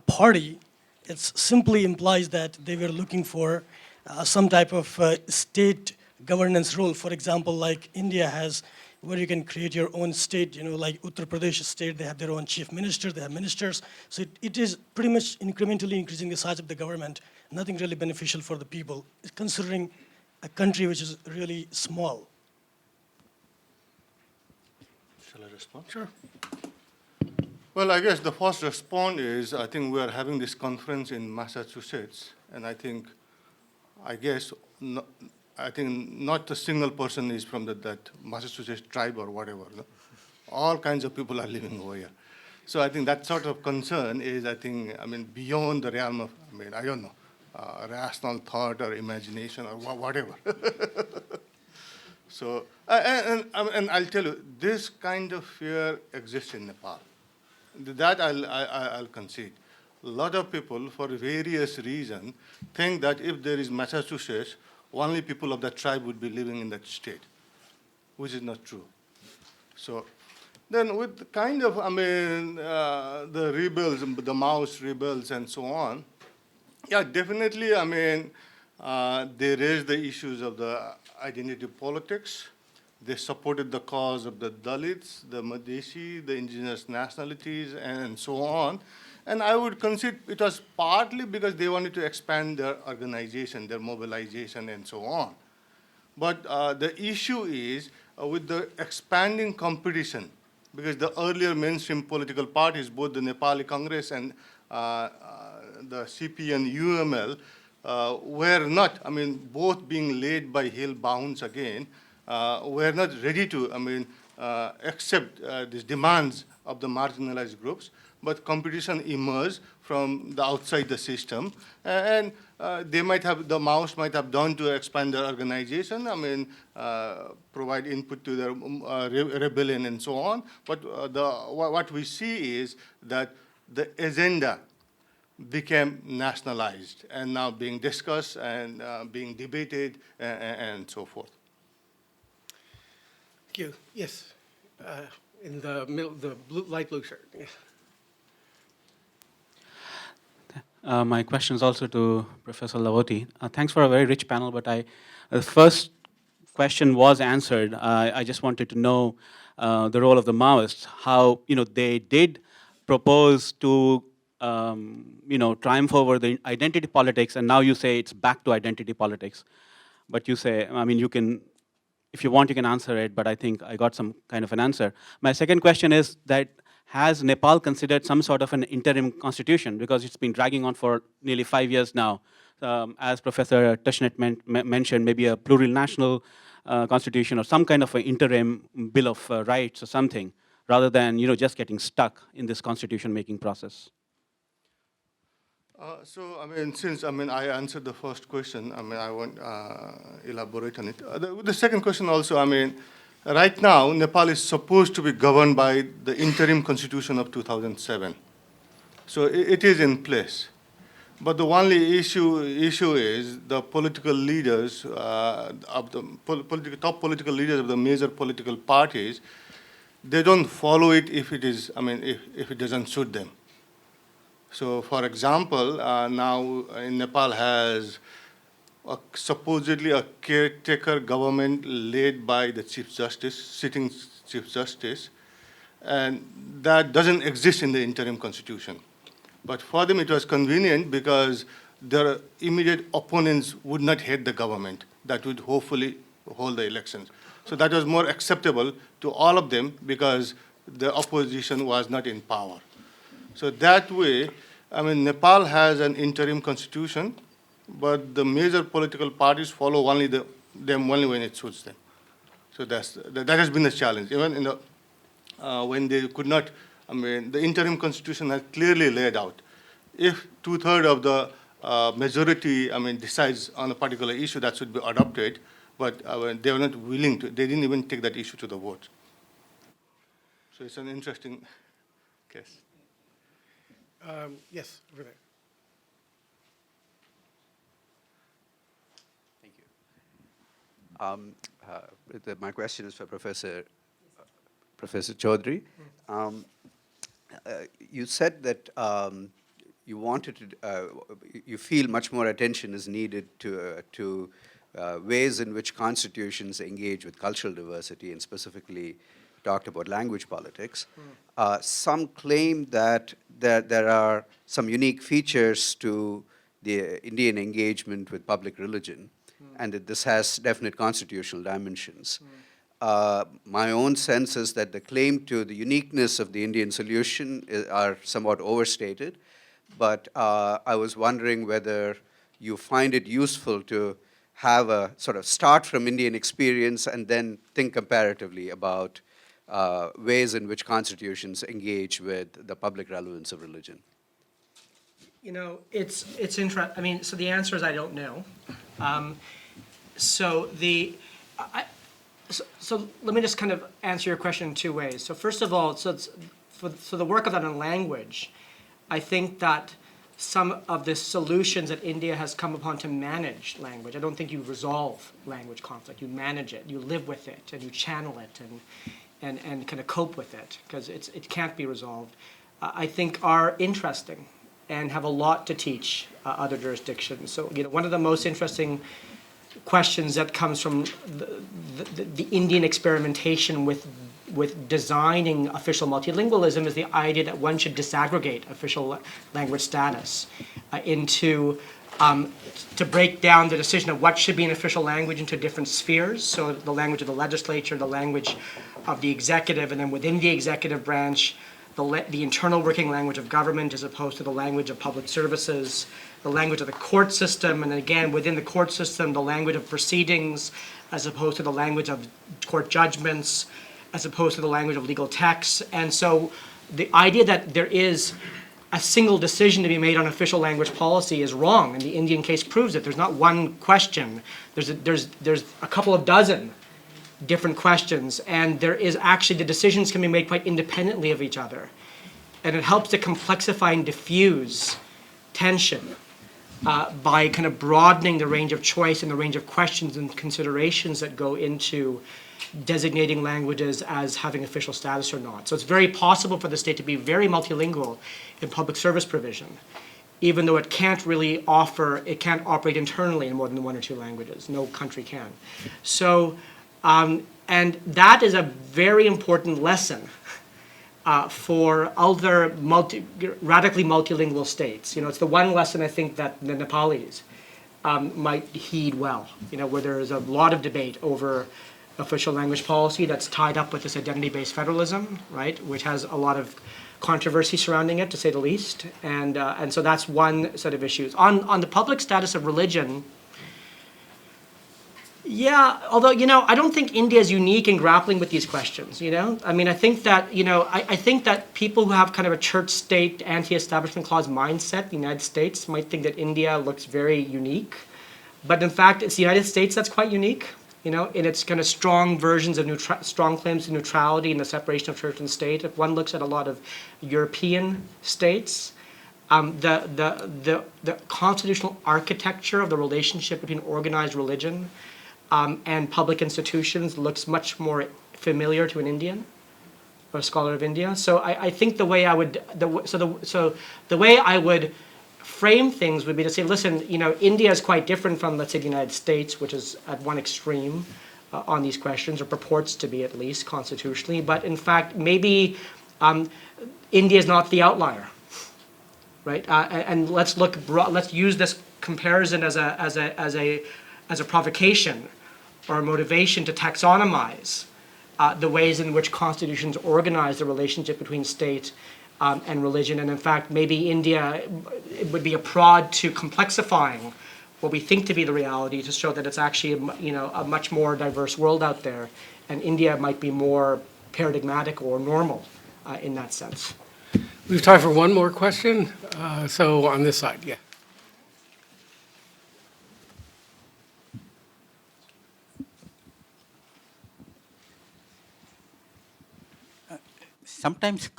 party, it simply implies that they were looking for some type of state governance role. For example, like India has, where you can create your own state, like Uttar Pradesh state, they have their own chief minister, they have ministers. So it is pretty much incrementally increasing the size of the government, nothing really beneficial for the people, considering a country which is really small. Shall I respond? Sure. Well, I guess the first response is, I think we are having this conference in Massachusetts, and I guess, not a single person is from that Massachusetts tribe or whatever. No? All kinds of people are living over here. So I think that sort of concern is, beyond the realm of, I don't know, rational thought or imagination or whatever. So, and I'll tell you, this kind of fear exists in Nepal. That I'll concede. A lot of people, for various reasons, think that if there is Massachusetts, only people of that tribe would be living in that state, which is not true. So then with kind of, the rebels, the Maoist rebels and so on, yeah, definitely, They raised the issues of the identity politics. They supported the cause of the Dalits, the Madhesi, the indigenous nationalities, and so on. And I would consider it was partly because they wanted to expand their organization, their mobilization, and so on. But the issue is with the expanding competition, because the earlier mainstream political parties, both the Nepali Congress and the CP and UML, were not, I mean, both being led by Hill Bounds again, were not ready to, I mean, accept these demands of the marginalized groups, but competition emerged from the outside the system, and they might have, the Maoists might have done to expand their organization, I mean, provide input to their rebellion and so on, but what we see is that the agenda became nationalized and now being discussed and being debated and so forth. Thank you. Yes, in the middle, the light blue shirt. Yes. My question is also to Professor Lawoti. Thanks for a very rich panel, but the first question was answered. I just wanted to know the role of the Maoists, how they did propose to triumph over the identity politics, and now you say it's back to identity politics. But you say, I mean, you can, if you want, you can answer it, but I think I got some kind of an answer. My second question is that has Nepal considered some sort of an interim constitution? Because it's been dragging on for nearly 5 years now. As Professor Tushnet mentioned, maybe a plural national constitution or some kind of an interim bill of rights or something, rather than just getting stuck in this constitution-making process. So, I mean, since I answered the first question, I mean, I won't elaborate on it. The second question also, I mean, right now, Nepal is supposed to be governed by the interim constitution of 2007. So it is in place. But the only issue is the political leaders of the top political leaders of the major political parties, they don't follow it if it is, I mean, if it doesn't suit them. So, for example, now in Nepal has supposedly a caretaker government led by the Chief Justice, sitting Chief Justice, and that doesn't exist in the interim constitution. But for them it was convenient because their immediate opponents would not hate the government that would hopefully hold the elections. So that was more acceptable to all of them because the opposition was not in power. So that way, I mean, Nepal has an interim constitution, but the major political parties follow only them only when it suits them. So that has been a challenge. Even in the, when they could not, I mean, the interim constitution has clearly laid out. If 2/3 of the majority, I mean, decides on a particular issue, that should be adopted, but they were not willing to, they didn't even take that issue to the vote. So it's an interesting case. Yes, over there. Thank you. My question is for Professor Choudhry. You said that you wanted to, you feel much more attention is needed to ways in which constitutions engage with cultural diversity, and specifically talked about language politics. Some claim that there are some unique features to the Indian engagement with public religion, and that this has definite constitutional dimensions. My own sense is that the claim to the uniqueness of the Indian solution are somewhat overstated, but I was wondering whether you find it useful to have a sort of start from Indian experience and then think comparatively about ways in which constitutions engage with the public relevance of religion. You know, it's interesting. I mean, so the answer is I don't know. So let me just kind of answer your question in two ways. So first of all, so the work of that on language, I think that some of the solutions that India has come upon to manage language, I don't think you resolve language conflict. You manage it, you live with it, and you channel it, and kind of cope with it, because it can't be resolved, I think are interesting. and have a lot to teach other jurisdictions. So, one of the most interesting questions that comes from the Indian experimentation with designing official multilingualism is the idea that one should disaggregate official language status into to break down the decision of what should be an official language into different spheres. So the language of the legislature, the language of the executive, and then within the executive branch, the internal working language of government as opposed to the language of public services, the language of the court system, and then again, within the court system, the language of proceedings as opposed to the language of court judgments, as opposed to the language of legal texts. And so the idea that there is a single decision to be made on official language policy is wrong, and the Indian case proves it. There's not one question. There's a couple of dozen different questions, and there is actually, the decisions can be made quite independently of each other. And it helps to complexify and diffuse tension by kind of broadening the range of choice and the range of questions and considerations that go into designating languages as having official status or not. So it's very possible for the state to be very multilingual in public service provision, even though it can't operate internally in more than one or two languages. No country can. So, and that is a very important lesson for other radically multilingual states. It's the one lesson I think that the Nepalis might heed well, where there is a lot of debate over official language policy that's tied up with this identity-based federalism, right, which has a lot of controversy surrounding it, to say the least. And so that's one set of issues. On the public status of religion, yeah, although, I don't think India is unique in grappling with these questions, I mean, I think that, I think that people who have kind of a church-state, anti-establishment clause mindset in the United States might think that India looks very unique. But in fact, it's the United States that's quite unique, in its kind of strong versions of strong claims to neutrality and the separation of church and state. If one looks at a lot of European states, the constitutional architecture of the relationship between organized religion and public institutions looks much more familiar to an Indian or a scholar of India. So I think the way I would frame things would be to say, listen, India is quite different from, let's say, the United States, which is at one extreme on these questions, or purports to be at least constitutionally. But in fact, maybe India is not the outlier, right? And let's use this comparison as a provocation or a motivation to taxonomize the ways in which constitutions organize the relationship between state and religion. And in fact, maybe India, it would be a prod to complexifying what we think to be the reality to show that it's actually a much more diverse world out there, and India might be more paradigmatic or normal in that sense. We have time for one more question. So on this side, yeah. Sometimes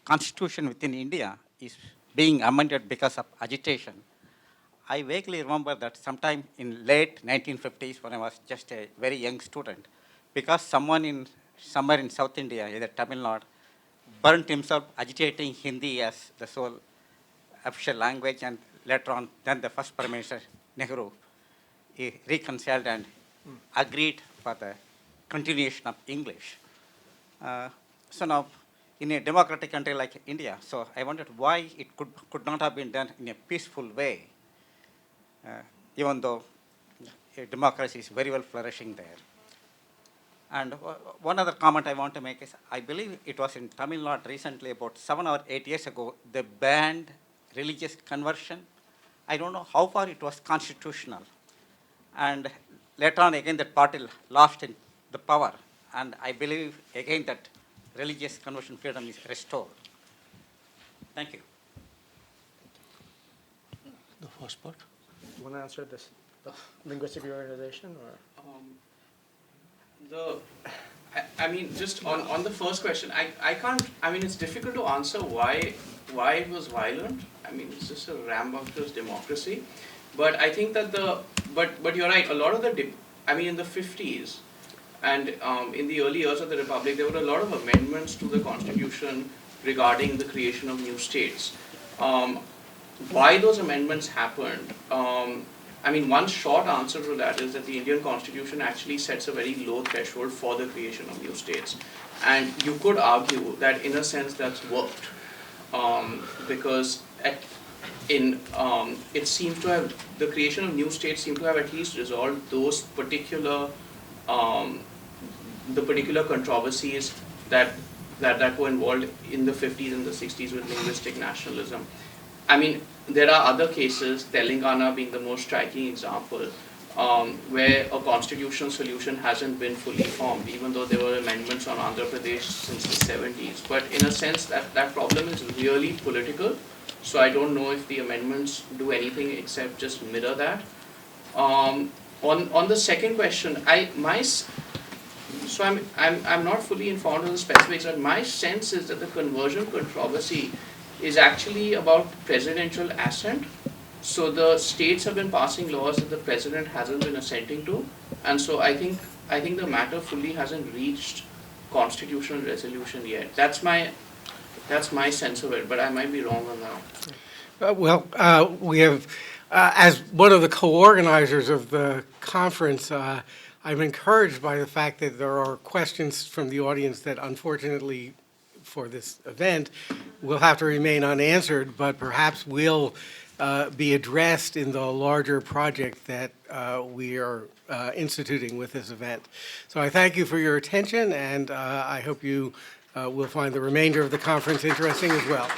constitution within India is being amended because of agitation. I vaguely remember that sometime in late 1950s, when I was just a very young student, because someone somewhere in South India, either Tamil Nadu, burnt himself agitating Hindi as the sole official language, and later on, then the first Prime Minister, Nehru, he reconciled and agreed for the continuation of English. So now, in a democratic country like India, so I wondered why it could not have been done in a peaceful way, even though democracy is very well flourishing there. And one other comment I want to make is, I believe it was in Tamil Nadu recently, about 7 or 8 years ago, they banned religious conversion. I don't know how far it was constitutional. And later on, again, that party lost in the power. And I believe, again, that religious conversion freedom is restored. Thank you. The first part? You want to answer this, the linguistic reorganization, or? I mean, just on the first question, I can't, I mean, it's difficult to answer why it was violent. I mean, it's just a rambunctious democracy. But I think that but you're right, a lot of I mean, in the 50s, and in the early years of the Republic, there were a lot of amendments to the Constitution regarding the creation of new states. why those amendments happened, I mean, one short answer to that is that the Indian Constitution actually sets a very low threshold for the creation of new states. And you could argue that in a sense that's worked, because it seems to have, the creation of new states seem to have at least resolved those particular, the particular controversies that were involved in the 50s and the 60s with linguistic nationalism. I mean, there are other cases, Telangana being the most striking example, where a constitutional solution hasn't been fully formed, even though there were amendments on Andhra Pradesh since the 70s. But in a sense, that problem is really political. So I don't know if the amendments do anything except just mirror that. On the second question, I'm not fully informed on the specifics, but my sense is that the conversion controversy is actually about presidential assent. So the states have been passing laws that the president hasn't been assenting to, and so I think the matter fully hasn't reached constitutional resolution yet. That's my sense of it, but I might be wrong on that. We have, as one of the co-organizers of the conference, I'm encouraged by the fact that there are questions from the audience that unfortunately for this event will have to remain unanswered, but perhaps will be addressed in the larger project that we are instituting with this event. So I thank you for your attention, and I hope you will find the remainder of the conference interesting as well.